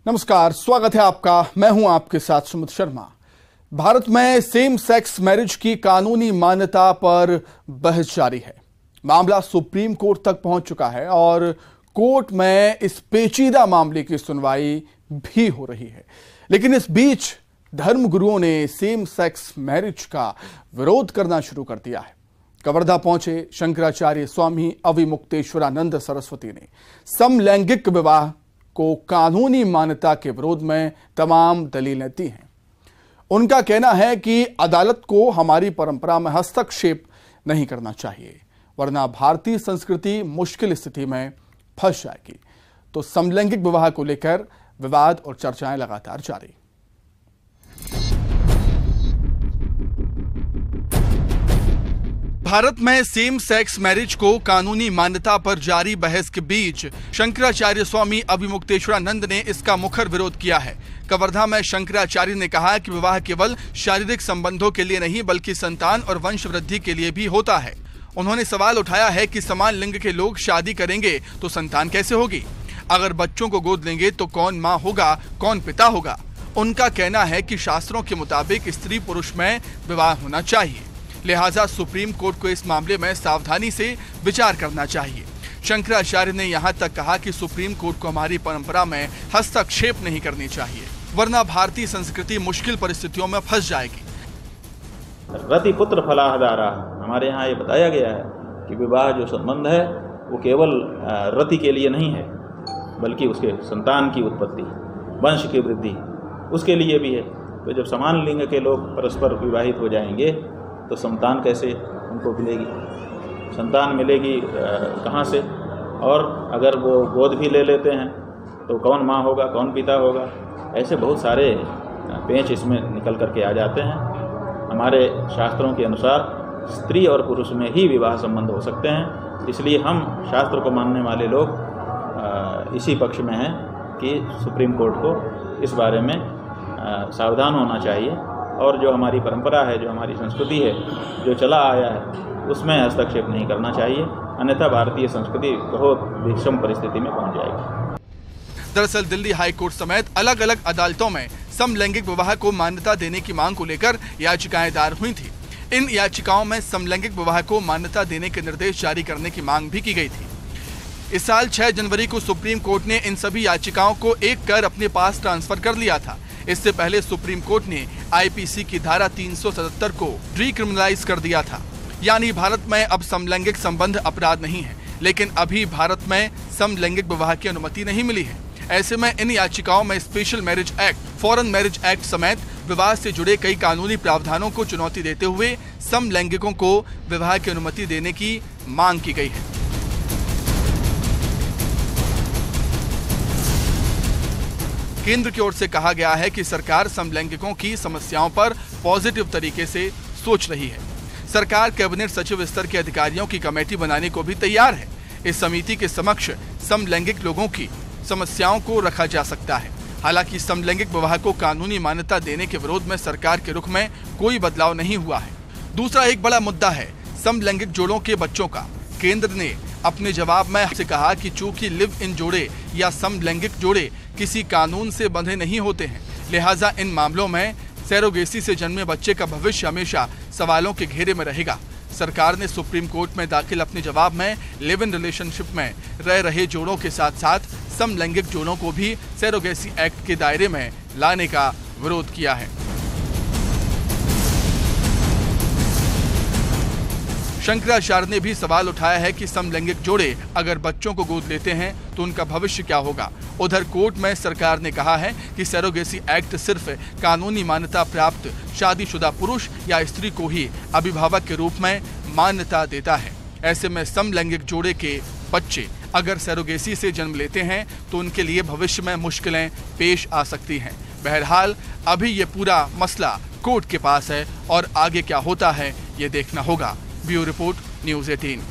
नमस्कार, स्वागत है आपका। मैं हूं आपके साथ सुमित शर्मा। भारत में सेम सेक्स मैरिज की कानूनी मान्यता पर बहस जारी है। मामला सुप्रीम कोर्ट तक पहुंच चुका है और कोर्ट में इस पेचीदा मामले की सुनवाई भी हो रही है। लेकिन इस बीच धर्मगुरुओं ने सेम सेक्स मैरिज का विरोध करना शुरू कर दिया है। कवर्धा पहुंचे शंकराचार्य स्वामी अविमुक्तेश्वरानंद सरस्वती ने समलैंगिक विवाह को कानूनी मान्यता के विरोध में तमाम दलीलें दी हैं। उनका कहना है कि अदालत को हमारी परंपरा में हस्तक्षेप नहीं करना चाहिए, वरना भारतीय संस्कृति मुश्किल स्थिति में फंस जाएगी। तो समलैंगिक विवाह को लेकर विवाद और चर्चाएं लगातार जारी। भारत में सेम सेक्स मैरिज को कानूनी मान्यता पर जारी बहस के बीच शंकराचार्य स्वामी अविमुक्तेश्वरानंद ने इसका मुखर विरोध किया है। कवर्धा में शंकराचार्य ने कहा कि विवाह केवल शारीरिक संबंधों के लिए नहीं बल्कि संतान और वंश वृद्धि के लिए भी होता है। उन्होंने सवाल उठाया है कि समान लिंग के लोग शादी करेंगे तो संतान कैसे होगी? अगर बच्चों को गोद लेंगे तो कौन माँ होगा, कौन पिता होगा? उनका कहना है कि शास्त्रों के मुताबिक स्त्री पुरुष में विवाह होना चाहिए, लिहाजा सुप्रीम कोर्ट को इस मामले में सावधानी से विचार करना चाहिए। शंकराचार्य ने यहाँ तक कहा कि सुप्रीम कोर्ट को हमारी परंपरा में हस्तक्षेप नहीं करनी चाहिए, वरना भारतीय संस्कृति मुश्किल परिस्थितियों में फंस जाएगी। रति पुत्र फलाहारा, हमारे यहाँ ये बताया गया है कि विवाह जो संबंध है वो केवल रति के लिए नहीं है, बल्कि उसके संतान की उत्पत्ति, वंश की वृद्धि, उसके लिए भी है। तो जब समान लिंग के लोग परस्पर विवाहित हो जाएंगे तो संतान कैसे उनको मिलेगी? संतान मिलेगी कहाँ से? और अगर वो गोद भी ले लेते हैं तो कौन माँ होगा, कौन पिता होगा? ऐसे बहुत सारे पेंच इसमें निकल करके आ जाते हैं। हमारे शास्त्रों के अनुसार स्त्री और पुरुष में ही विवाह संबंध हो सकते हैं। इसलिए हम शास्त्र को मानने वाले लोग इसी पक्ष में हैं कि सुप्रीम कोर्ट को इस बारे में सावधान होना चाहिए और जो हमारी परंपरा है, जो हमारी संस्कृति है, जो चला आया है, उसमें हस्तक्षेप नहीं करना चाहिए, अन्यथा भारतीय संस्कृति बहुत विषम परिस्थिति में पहुंच जाएगी। दरअसल दिल्ली हाई कोर्ट समेत अलग अलग अदालतों में समलैंगिक विवाह को मान्यता देने की मांग को लेकर याचिकाएं दायर हुई थी। इन याचिकाओं में समलैंगिक विवाह को मान्यता देने के निर्देश जारी करने की मांग भी की गई थी। इस साल 6 जनवरी को सुप्रीम कोर्ट ने इन सभी याचिकाओं को एक कर अपने पास ट्रांसफर कर लिया था। इससे पहले सुप्रीम कोर्ट ने आईपीसी की धारा 377 को डिक्रिमिनलाइज कर दिया था, यानी भारत में अब समलैंगिक संबंध अपराध नहीं है। लेकिन अभी भारत में समलैंगिक विवाह की अनुमति नहीं मिली है। ऐसे में इन याचिकाओं में special marriage act, foreign marriage act समेत विवाह से जुड़े कई कानूनी प्रावधानों को चुनौती देते हुए समलैंगिकों को विवाह की अनुमति देने की मांग की गई है। केंद्र की ओर से कहा गया है कि सरकार समलैंगिकों की समस्याओं पर पॉजिटिव तरीके से सोच रही है। सरकार कैबिनेट सचिव स्तर के अधिकारियों की कमेटी बनाने को भी तैयार है। इस समिति के समक्ष समलैंगिक लोगों की समस्याओं को रखा जा सकता है। हालांकि समलैंगिक विवाह को कानूनी मान्यता देने के विरोध में सरकार के रुख में कोई बदलाव नहीं हुआ है। दूसरा एक बड़ा मुद्दा है समलैंगिक जोड़ों के बच्चों का। केंद्र ने अपने जवाब में से कहा कि चूंकि लिव इन जोड़े या समलैंगिक जोड़े किसी कानून से बंधे नहीं होते हैं, लिहाजा इन मामलों में सैरोगेसी से जन्मे बच्चे का भविष्य हमेशा सवालों के घेरे में रहेगा। सरकार ने सुप्रीम कोर्ट में दाखिल अपने जवाब में लिव इन रिलेशनशिप में रह रहे जोड़ों के साथ साथ समलैंगिक जोड़ों को भी सैरोगेसी एक्ट के दायरे में लाने का विरोध किया है। शंकराचार्य ने भी सवाल उठाया है कि समलैंगिक जोड़े अगर बच्चों को गोद लेते हैं तो उनका भविष्य क्या होगा। उधर कोर्ट में सरकार ने कहा है कि सैरोगेसी एक्ट सिर्फ कानूनी मान्यता प्राप्त शादीशुदा पुरुष या स्त्री को ही अभिभावक के रूप में मान्यता देता है। ऐसे में समलैंगिक जोड़े के बच्चे अगर सैरोगेसी से जन्म लेते हैं तो उनके लिए भविष्य में मुश्किलें पेश आ सकती हैं। बहरहाल अभी ये पूरा मसला कोर्ट के पास है और आगे क्या होता है ये देखना होगा। Bureau report, news 18।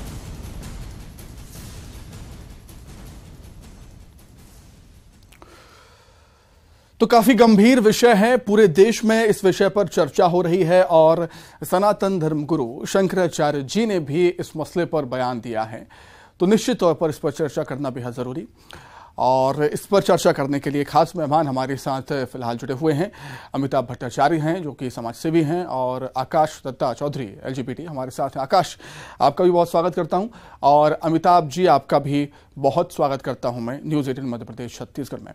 तो काफी गंभीर विषय है, पूरे देश में इस विषय पर चर्चा हो रही है और सनातन धर्मगुरु शंकराचार्य जी ने भी इस मसले पर बयान दिया है। तो निश्चित तौर पर इस पर चर्चा करना बेहद जरूरी। और इस पर चर्चा करने के लिए खास मेहमान हमारे साथ फिलहाल जुड़े हुए हैं। अमिताभ भट्टाचार्य हैं जो कि समाजसेवी हैं, और आकाश दत्ता चौधरी LGBT हमारे साथ हैं। आकाश, आपका भी बहुत स्वागत करता हूं, और अमिताभ जी आपका भी बहुत स्वागत करता हूं मैं न्यूज़ 18 मध्य प्रदेश छत्तीसगढ़ में।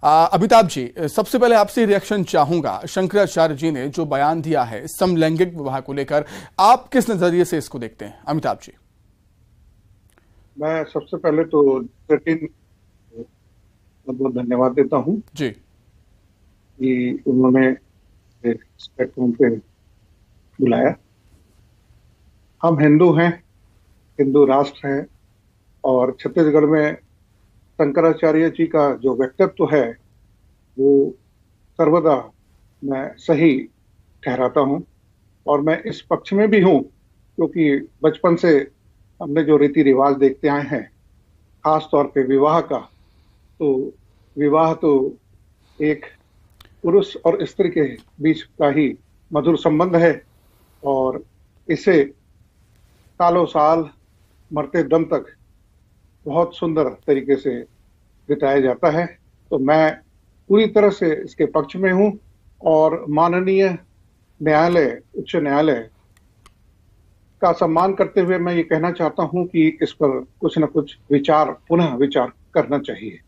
अमिताभ जी, सबसे पहले आपसे रिएक्शन चाहूंगा। शंकराचार्य जी ने जो बयान दिया है समलैंगिक विवाह को लेकर, आप किस नजरिए से इसको देखते हैं? अमिताभ जी। मैं सबसे पहले तो बहुत धन्यवाद देता हूं जी कि उन्होंने इस प्लेटफॉर्म पे बुलाया। हम हिंदू हैं, हिंदू राष्ट्र है, और छत्तीसगढ़ में शंकराचार्य जी का जो व्यक्तित्व है वो सर्वदा मैं सही ठहराता हूं, और मैं इस पक्ष में भी हूं क्योंकि बचपन से हमने जो रीति रिवाज देखते आए हैं, खास तौर पे विवाह का, तो विवाह तो एक पुरुष और स्त्री के बीच का ही मधुर संबंध है, और इसे सालों साल मरते दम तक बहुत सुंदर तरीके से बिताया जाता है। तो मैं पूरी तरह से इसके पक्ष में हूं, और माननीय न्यायालय, उच्च न्यायालय का सम्मान करते हुए मैं ये कहना चाहता हूं कि इस पर कुछ न कुछ पुनः विचार करना चाहिए।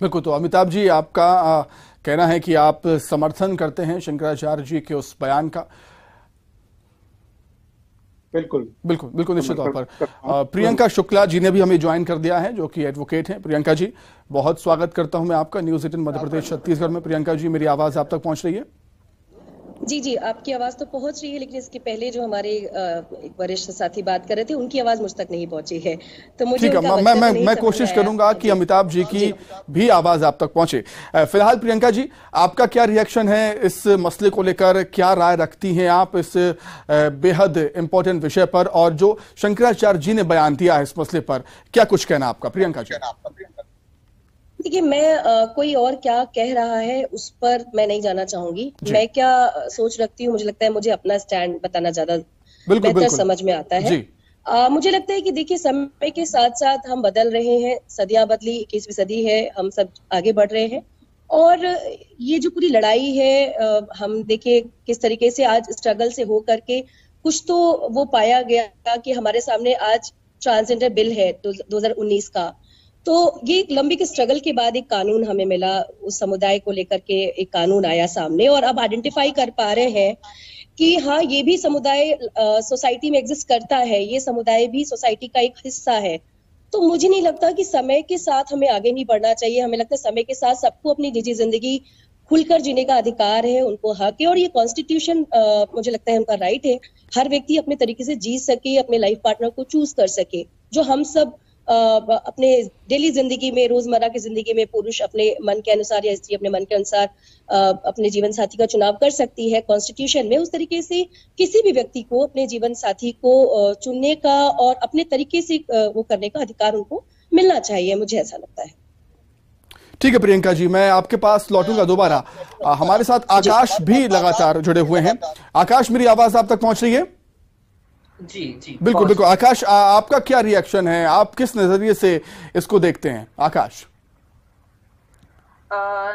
बिल्कुल। तो अमिताभ जी, आपका कहना है कि आप समर्थन करते हैं शंकराचार्य जी के उस बयान का? बिल्कुल बिल्कुल बिल्कुल, निश्चित तौर पर। प्रियंका शुक्ला जी ने भी हमें ज्वाइन कर दिया है, जो कि एडवोकेट हैं। प्रियंका जी, बहुत स्वागत करता हूं मैं आपका न्यूज़ 18 मध्य प्रदेश छत्तीसगढ़ में। प्रियंका जी, मेरी आवाज आप तक पहुंच रही है? जी, आपकी आवाज तो पहुंच रही है, लेकिन इसके पहले जो हमारे एक वरिष्ठ साथी बात कर रहे थे, उनकी आवाज मुझ तक नहीं पहुंची है। तो मुझे ठीक है, मैं कोशिश करूंगा कि अमिताभ जी की भी आवाज आप तक पहुंचे। फिलहाल प्रियंका जी, आपका क्या रिएक्शन है इस मसले को लेकर? क्या राय रखती हैं आप इस बेहद इंपॉर्टेंट विषय पर, और जो शंकराचार्य जी ने बयान दिया है इस मसले पर, क्या कुछ कहना आपका? प्रियंका जी। देखिए, मैं कोई और क्या कह रहा है उस पर मैं नहीं जाना चाहूंगी। मैं क्या सोच रखती हूँ, मुझे लगता है मुझे अपना स्टैंड बताना ज्यादा बेहतर समझ में आता है। मुझे लगता है कि देखिए, समय के साथ साथ हम बदल रहे हैं, सदियां बदली, 21वीं सदी है, हम सब आगे बढ़ रहे हैं, और ये जो पूरी लड़ाई है, हम देखिए किस तरीके से आज स्ट्रगल से हो करके कुछ तो वो पाया गया कि हमारे सामने आज ट्रांसजेंडर बिल है 2019 का। तो ये एक लंबी स्ट्रगल के बाद एक कानून हमें मिला, उस समुदाय को लेकर के एक कानून आया सामने, और अब आइडेंटिफाई कर पा रहे हैं कि हाँ, ये भी समुदाय सोसाइटी में एग्जिस्ट करता है, ये समुदाय भी सोसाइटी का एक हिस्सा है। तो मुझे नहीं लगता कि समय के साथ हमें आगे नहीं बढ़ना चाहिए। हमें लगता है समय के साथ सबको अपनी निजी जिंदगी खुलकर जीने का अधिकार है, उनको हक है, और ये कॉन्स्टिट्यूशन मुझे लगता है उनका राइट है। हर व्यक्ति अपने तरीके से जी सके, अपने लाइफ पार्टनर को चूज कर सके, जो हम सब अपने डेली जिंदगी में, रोजमर्रा की जिंदगी में पुरुष अपने मन के अनुसार या स्त्री अपने मन के अनुसार अपने जीवन साथी का चुनाव कर सकती है। कॉन्स्टिट्यूशन में उस तरीके से किसी भी व्यक्ति को अपने जीवन साथी को चुनने का और अपने तरीके से वो करने का अधिकार उनको मिलना चाहिए, मुझे ऐसा लगता है। ठीक है प्रियंका जी, मैं आपके पास लौटूंगा दोबारा। हमारे साथ आकाश भी लगातार जुड़े हुए हैं। आकाश, मेरी आवाज आप तक पहुंच रही है? जी बिल्कुल बिल्कुल। आकाश, आपका क्या रिएक्शन है? आप किस नजरिए से इसको देखते हैं? आकाश।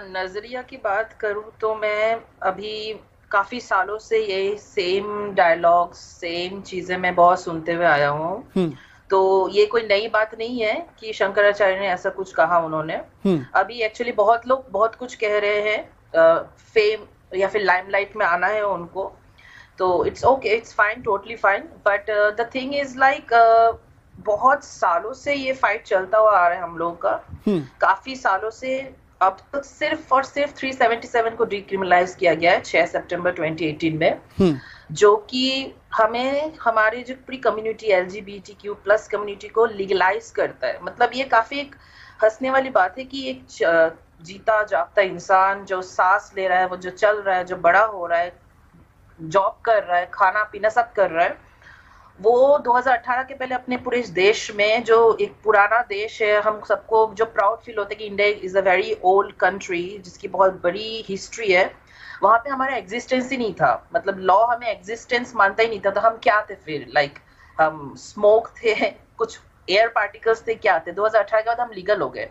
नजरिया की बात करूं तो मैं अभी काफी सालों से ये सेम डायलॉग, सेम चीजें मैं बहुत सुनते हुए आया हूँ। तो ये कोई नई बात नहीं है कि शंकराचार्य ने ऐसा कुछ कहा उन्होंने। अभी एक्चुअली बहुत लोग बहुत कुछ कह रहे हैं, फेम या फिर लाइमलाइट में आना है उनको, तो it's okay, it's fine, totally fine, but the thing is like बहुत सालों से ये फाइट चलता हुआ आ रहा है हम लोगों का, काफी सालों से। अब तक सिर्फ और सिर्फ 377 को डिक्रिमिनलाइज किया गया है 6 सितंबर 2018 में, जो कि हमें हमारे जो पूरी कम्युनिटी LGBTQ+ कम्युनिटी को लीगलाइज करता है। मतलब ये काफी एक हंसने वाली बात है कि एक जीता जागता इंसान जो सांस ले रहा है, वो जो चल रहा है, जो बड़ा हो रहा है, जॉब कर रहा है, खाना पीना सब कर रहा है, वो 2018 के पहले अपने पूरे देश में, जो एक पुराना देश है, हम सबको जो प्राउड फील होता है कि India is a very old country जिसकी बहुत बड़ी हिस्ट्री है, वहां पे हमारा एग्जिस्टेंस ही नहीं था। मतलब लॉ हमें एग्जिस्टेंस मानता ही नहीं था, तो हम क्या थे फिर? लाइक हम स्मोक थे, कुछ एयर पार्टिकल्स थे, क्या थे, 2018 के बाद हम लीगल हो गए।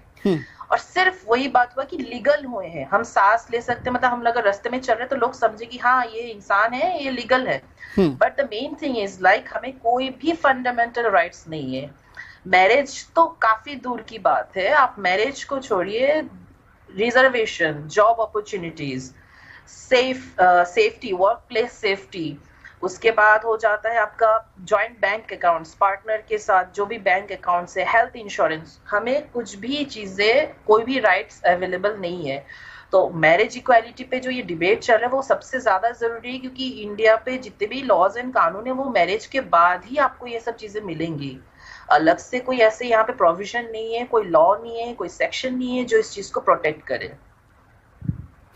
और सिर्फ वही बात हुआ कि लीगल हुए हैं, हम सांस ले सकते, मतलब हम अगर रास्ते में चल रहे तो लोग समझे कि हाँ ये इंसान है, ये लीगल है। But the main thing is like हमें कोई भी फंडामेंटल राइट्स नहीं है। मैरिज तो काफी दूर की बात है, आप मैरिज को छोड़िए, reservation, job opportunities, safety, work place safety, उसके बाद हो जाता है आपका जॉइंट बैंक अकाउंट्स पार्टनर के साथ, जो भी बैंक अकाउंट्स है, हेल्थ इंश्योरेंस, हमें कुछ भी चीजें, कोई भी राइट्स अवेलेबल नहीं है। तो मैरिज इक्वालिटी पे जो ये डिबेट चल रहा है वो सबसे ज्यादा जरूरी है, क्योंकि इंडिया पे जितने भी लॉज एंड कानून है वो मैरिज के बाद ही आपको ये सब चीजें मिलेंगी। अलग से कोई ऐसे यहाँ पे प्रोविजन नहीं है, कोई लॉ नहीं है, कोई सेक्शन नहीं है जो इस चीज को प्रोटेक्ट करे।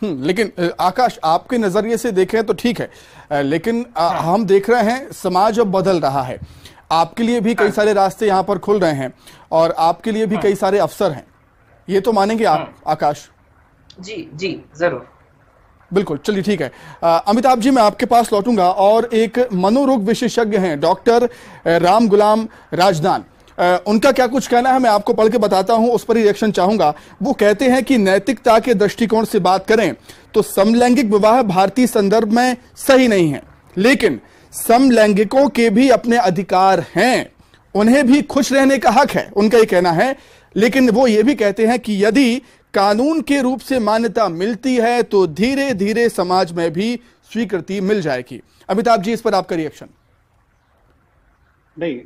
लेकिन आकाश, आपके नजरिए से देखें तो ठीक है, लेकिन हम देख रहे हैं समाज अब बदल रहा है, आपके लिए भी कई सारे रास्ते यहाँ पर खुल रहे हैं और आपके लिए भी कई सारे अवसर हैं, ये तो मानेंगे आप आकाश? जी जी जरूर, बिल्कुल। चलिए ठीक है, अमिताभ जी मैं आपके पास लौटूंगा और एक मनोरोग विशेषज्ञ हैं डॉक्टर राम गुलाम राजदान, उनका क्या कुछ कहना है मैं आपको पढ़ के बताता हूं, उस पर ही रिएक्शन चाहूंगा। वो कहते हैं कि नैतिकता के दृष्टिकोण से बात करें तो समलैंगिक विवाह भारतीय संदर्भ में सही नहीं है, लेकिन समलैंगिकों के भी अपने अधिकार हैं, उन्हें भी खुश रहने का हक है, उनका ये कहना है। लेकिन वो ये भी कहते हैं कि यदि कानून के रूप से मान्यता मिलती है तो धीरे धीरे समाज में भी स्वीकृति मिल जाएगी। अमिताभ जी, इस पर आपका रिएक्शन? नहीं,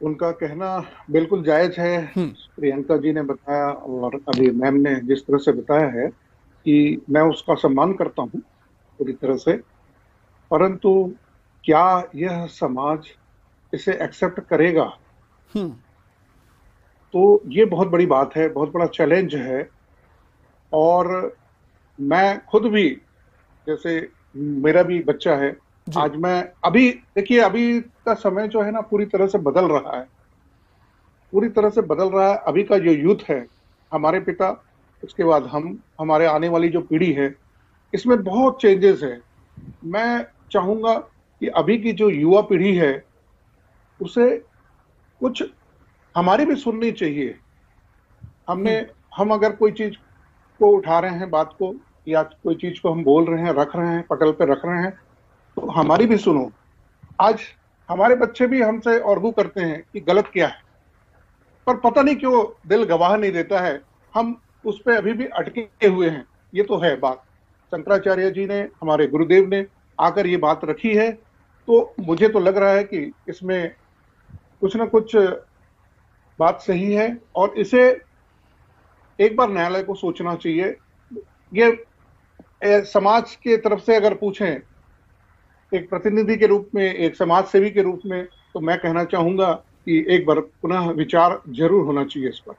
उनका कहना बिल्कुल जायज है। प्रियंका जी ने बताया और अभी मैम ने जिस तरह से बताया है कि मैं उसका सम्मान करता हूं पूरी तरह से, परंतु क्या यह समाज इसे एक्सेप्ट करेगा? तो ये बहुत बड़ी बात है, बहुत बड़ा चैलेंज है। और मैं खुद भी, जैसे मेरा भी बच्चा है, आज मैं अभी देखिए, अभी का समय जो है ना पूरी तरह से बदल रहा है, पूरी तरह से बदल रहा है। अभी का जो यूथ है, हमारे पिता, उसके बाद हम, हमारे आने वाली जो पीढ़ी है, इसमें बहुत चेंजेस है। मैं चाहूंगा कि अभी की जो युवा पीढ़ी है उसे कुछ हमारी भी सुननी चाहिए। हम अगर कोई चीज को उठा रहे हैं, बात को, या कोई चीज को हम बोल रहे हैं, रख रहे हैं, पटल पे रख रहे हैं, तो हमारी भी सुनो। आज हमारे बच्चे भी हमसे आर्गू करते हैं कि गलत क्या है, पर पता नहीं क्यों दिल गवाह नहीं देता है, हम उस पर अभी भी अटके हुए हैं। ये तो है बात, शंकराचार्य जी ने, हमारे गुरुदेव ने आकर ये बात रखी है, तो मुझे तो लग रहा है कि इसमें कुछ ना कुछ बात सही है और इसे एक बार न्यायालय को सोचना चाहिए। ये समाज के तरफ से अगर पूछें, एक प्रतिनिधि के रूप में, एक समाज सेवी के रूप में, तो मैं कहना चाहूंगा कि एक बार पुनः विचार जरूर होना चाहिए इस पर।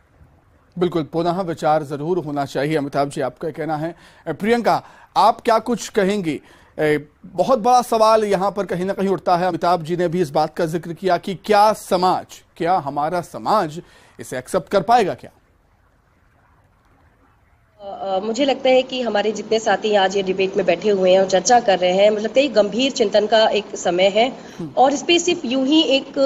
बिल्कुल, पुनः विचार जरूर होना चाहिए। अमिताभ जी, आपका कहना है। प्रियंका, आप क्या कुछ कहेंगी? बहुत बड़ा सवाल यहाँ पर कहीं ना कहीं उठता है, अमिताभ जी ने भी इस बात का जिक्र किया कि क्या हमारा समाज इसे एक्सेप्ट कर पाएगा क्या? मुझे लगता है कि हमारे जितने साथी आज ये डिबेट में बैठे हुए हैं और चर्चा कर रहे हैं, मुझे लगता है ये गंभीर चिंतन का एक समय है और इस पे सिर्फ यूं ही एक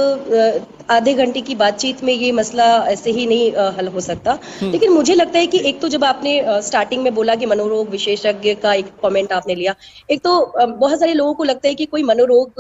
आधे घंटे की बातचीत में ये मसला ऐसे ही नहीं हल हो सकता। लेकिन मुझे लगता है कि एक तो जब आपने स्टार्टिंग में बोला कि मनोरोग विशेषज्ञ का एक कमेंट आपने लिया, एक तो बहुत सारे लोगों को लगता है कि कोई मनोरोग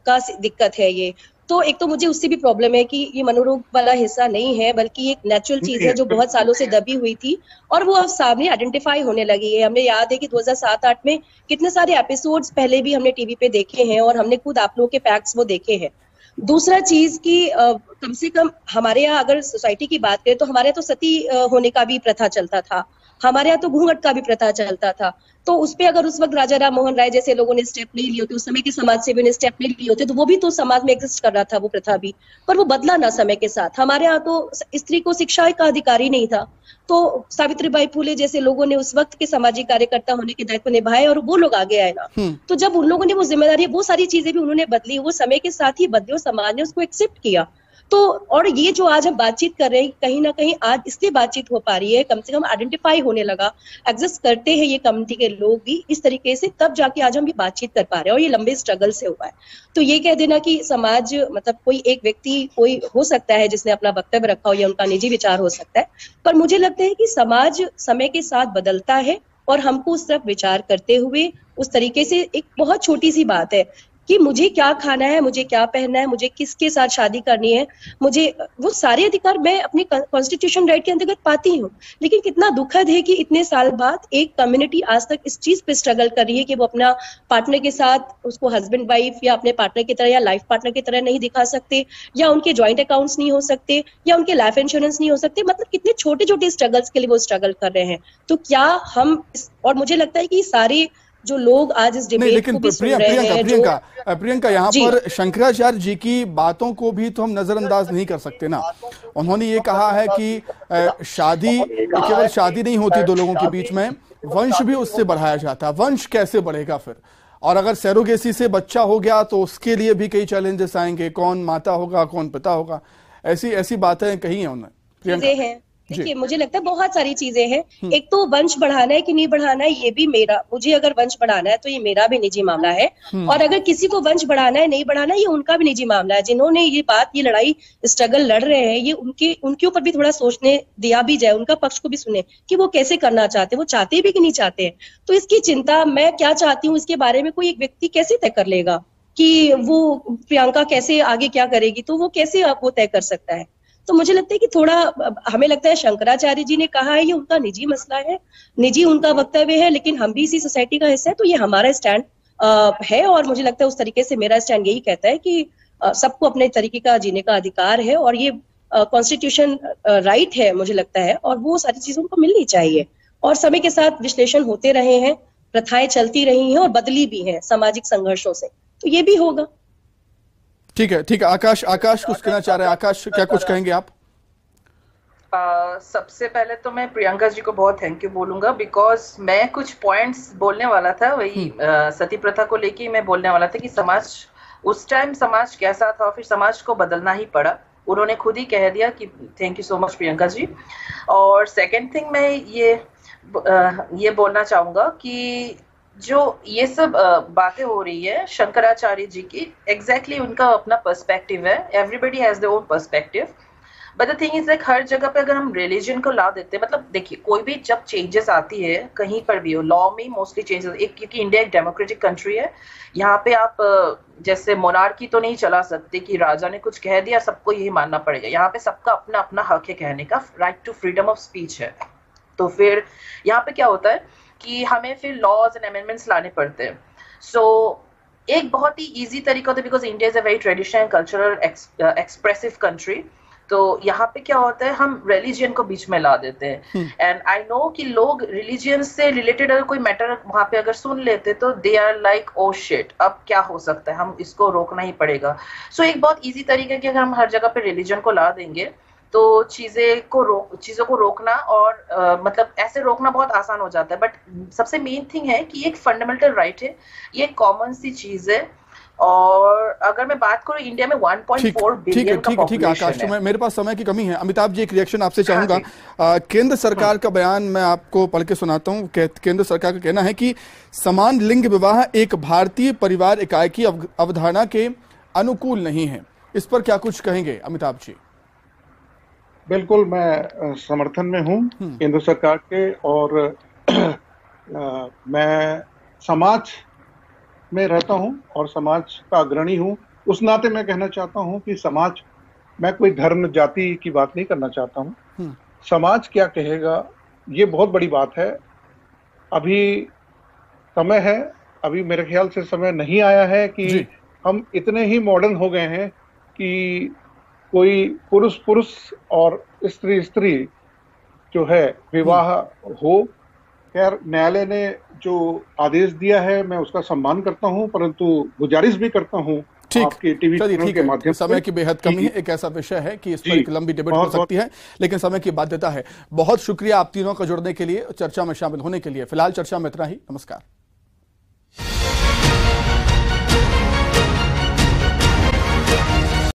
का दिक्कत है ये, तो एक तो मुझे उससे भी प्रॉब्लम है कि ये मनोरोग वाला हिस्सा नहीं है, बल्कि एक नेचुरल चीज है जो बहुत सालों से दबी हुई थी और वो अब सामने आइडेंटिफाई होने लगी है। हमें याद है कि 2007-8 में कितने सारे एपिसोड्स पहले भी हमने टीवी पे देखे हैं और हमने खुद आप लोगों के फैक्ट्स वो देखे हैं। दूसरा चीज कि कम से कम हमारे यहाँ अगर सोसाइटी की बात करें तो हमारे यहाँ तो सती होने का भी प्रथा चलता था, हमारे यहाँ तो घूंघट का भी प्रथा चलता था। तो उस पे अगर उस वक्त राजा राम मोहन राय जैसे लोगों ने स्टेप नहीं लिए होते, उस समय के समाज सेवी ने स्टेप नहीं लिए होते, तो वो भी तो समाज में एग्जिस्ट कर रहा था वो प्रथा भी, पर वो बदला ना समय के साथ। हमारे यहाँ तो स्त्री को शिक्षा का अधिकार ही नहीं था, तो सावित्रीबाई फुले जैसे लोगों ने उस वक्त के सामाजिक कार्यकर्ता होने के दायित्व निभाए और वो लोग आगे आए ना। तो जब उन लोगों ने वो जिम्मेदारी, वो सारी चीजें भी उन्होंने बदली, वो समय के साथ ही बदली और समाज ने उसको एक्सेप्ट किया। तो और ये जो आज हम बातचीत कर रहे हैं, कहीं ना कहीं आज इसलिए बातचीत हो पा रही है, कम से कम आइडेंटिफाई होने लगा, एग्जिस्ट करते हैं ये कम्युनिटी के लोग भी इस तरीके से, तब जाके आज हम ये बातचीत कर पा रहे हैं, और ये लंबे स्ट्रगल से हुआ है। तो ये कह देना कि समाज मतलब कोई एक व्यक्ति कोई हो सकता है जिसने अपना वक्तव्य रखा हो या उनका निजी विचार हो सकता है, पर मुझे लगता है कि समाज समय के साथ बदलता है और हमको उस तरफ विचार करते हुए उस तरीके से, एक बहुत छोटी सी बात है कि मुझे क्या खाना है, मुझे क्या पहनना है, मुझे किसके साथ शादी करनी है, मुझे वो सारे अधिकार मैं अपने कॉन्स्टिट्यूशन राइट के अंतर्गत पाती हूँ। लेकिन कितना दुखद है कि इतने साल बाद एक कम्युनिटी आज तक इस चीज पे स्ट्रगल कर रही है कि वो अपना पार्टनर के साथ उसको हस्बैंड वाइफ या अपने पार्टनर की तरह या लाइफ पार्टनर की तरह नहीं दिखा सकते, या उनके ज्वाइंट अकाउंट्स नहीं हो सकते, या उनके लाइफ इंश्योरेंस नहीं हो सकते। मतलब कितने छोटे छोटे स्ट्रगल्स के लिए वो स्ट्रगल कर रहे हैं। तो क्या हम और मुझे लगता है कि सारे जो लोग आज इस डिबेट को भी सुन रहे हैं, प्रियंका यहाँ पर शंकराचार्य जी की बातों को भी तो हम नजरअंदाज नहीं कर सकते ना। उन्होंने ये कहा है कि शादी केवल शादी नहीं होती दो लोगों के बीच में, वंश भी उससे बढ़ाया जाता है। वंश कैसे बढ़ेगा फिर? और अगर सैरोगेसी से बच्चा हो गया तो उसके लिए भी कई चैलेंजेस आएंगे, कौन माता होगा, कौन पिता होगा, ऐसी बातें कही है उन्होंने। देखिए, मुझे लगता है बहुत सारी चीजें हैं। एक तो वंश बढ़ाना है कि नहीं बढ़ाना है, ये भी मेरा, मुझे अगर वंश बढ़ाना है तो ये मेरा भी निजी मामला है, और अगर किसी को वंश बढ़ाना है नहीं बढ़ाना है, ये उनका भी निजी मामला है। जिन्होंने ये लड़ाई स्ट्रगल लड़ रहे हैं, ये उनके ऊपर भी थोड़ा सोचने दिया भी जाए, उनका पक्ष को भी सुने कि वो कैसे करना चाहते हैं, वो चाहते भी कि नहीं चाहते हैं। तो इसकी चिंता मैं क्या चाहती हूँ इसके बारे में कोई एक व्यक्ति कैसे तय कर लेगा कि वो प्रियंका कैसे आगे क्या करेगी, तो वो कैसे वो तय कर सकता है। तो मुझे लगता है कि थोड़ा, हमें लगता है शंकराचार्य जी ने कहा है ये उनका निजी मसला है, निजी उनका वक्तव्य है, लेकिन हम भी इसी सोसाइटी का हिस्सा है, तो ये हमारा स्टैंड है। और मुझे लगता है उस तरीके से मेरा स्टैंड यही कहता है कि सबको अपने तरीके का जीने का अधिकार है, और ये कॉन्स्टिट्यूशन राइट है मुझे लगता है, और वो सारी चीजों को मिलनी चाहिए। और समय के साथ विश्लेषण होते रहे हैं, प्रथाएं चलती रही हैं और बदली भी हैं सामाजिक संघर्षों से, तो ये भी होगा। ठीक है। आकाश कुछ कहना चाह रहे हैं। आकाश, क्या कुछ कहेंगे आप? सबसे पहले तो मैं प्रियंका जी को बहुत थैंक यू बोलूंगा, बिकॉज मैं कुछ पॉइंट्स बोलने वाला था, वही सती प्रथा को लेके मैं बोलने वाला था कि समाज उस टाइम समाज कैसा था, फिर समाज को बदलना ही पड़ा। उन्होंने खुद ही कह दिया कि thank you so much Priyanka ji. और सेकेंड थिंग मैं ये बोलना चाहूंगा कि जो ये सब बातें हो रही है शंकराचार्य जी की, एग्जैक्टली उनका अपना पर्सपेक्टिव है, everybody has their own perspective, but the thing is like हर जगह पे अगर हम रिलीजन को ला देते हैं, मतलब देखिए कोई भी जब चेंजेस आती है कहीं पर भी हो, लॉ में मोस्टली चेंजेस, क्योंकि इंडिया एक डेमोक्रेटिक कंट्री है, यहाँ पे आप जैसे मोनार्की तो नहीं चला सकते कि राजा ने कुछ कह दिया सबको यही मानना पड़ेगा। यहाँ पे सबका अपना अपना हक है कहने का, right to freedom of speech है। तो फिर यहाँ पे क्या होता है कि हमें फिर लॉज एंड अमेंडमेंट्स लाने पड़ते हैं। सो एक बहुत ही इजी तरीका होता है, because India is a very traditional cultural expressive country, तो यहाँ पे क्या होता है हम रिलीजन को बीच में ला देते हैं। एंड आई नो कि लोग रिलीजन से रिलेटेड अगर कोई मैटर वहां पे अगर सुन लेते तो they are like oh shit, अब क्या हो सकता है, हम इसको रोकना ही पड़ेगा। सो एक बहुत इजी तरीका कि अगर हम हर जगह पे रिलीजन को ला देंगे तो चीजों को रोकना और मतलब ऐसे रोकना बहुत आसान हो जाता है। बट सबसे मेन थिंग है कि एक फंडामेंटल राइट है, ये कॉमन सी चीज है। और अगर मैं बात करूं इंडिया में 1.4 बिलियन का पॉपुलेशन है। आकाश, मेरे पास समय की कमी है। अमिताभ जी, एक रिएक्शन आपसे चाहूंगा। केंद्र सरकार का बयान मैं आपको पढ़ के सुनाता हूं। केंद्र सरकार का कहना है कि समान लिंग विवाह एक भारतीय परिवार इकाई की अवधारणा के अनुकूल नहीं है। इस पर क्या कुछ कहेंगे अमिताभ जी? बिल्कुल, मैं समर्थन में हूं केंद्र सरकार के, और मैं समाज में रहता हूं और समाज का अग्रणी हूं। उस नाते मैं कहना चाहता हूं कि समाज, मैं कोई धर्म जाति की बात नहीं करना चाहता हूं। समाज क्या कहेगा ये बहुत बड़ी बात है। अभी समय है, अभी मेरे ख्याल से समय नहीं आया है कि हम इतने ही मॉडर्न हो गए हैं कि कोई पुरुष और स्त्री जो है विवाह हो। खैर, न्यायालय ने जो आदेश दिया है मैं उसका सम्मान करता हूं, परंतु गुजारिश भी करता हूं आपके टीवी के माध्यम से। समय की बेहद कमी है, एक ऐसा विषय है कि इस पर एक लंबी डिबेट हो सकती है, लेकिन समय की बाध्यता है। बहुत शुक्रिया आप तीनों का जुड़ने के लिए, चर्चा में शामिल होने के लिए। फिलहाल चर्चा में इतना ही। नमस्कार।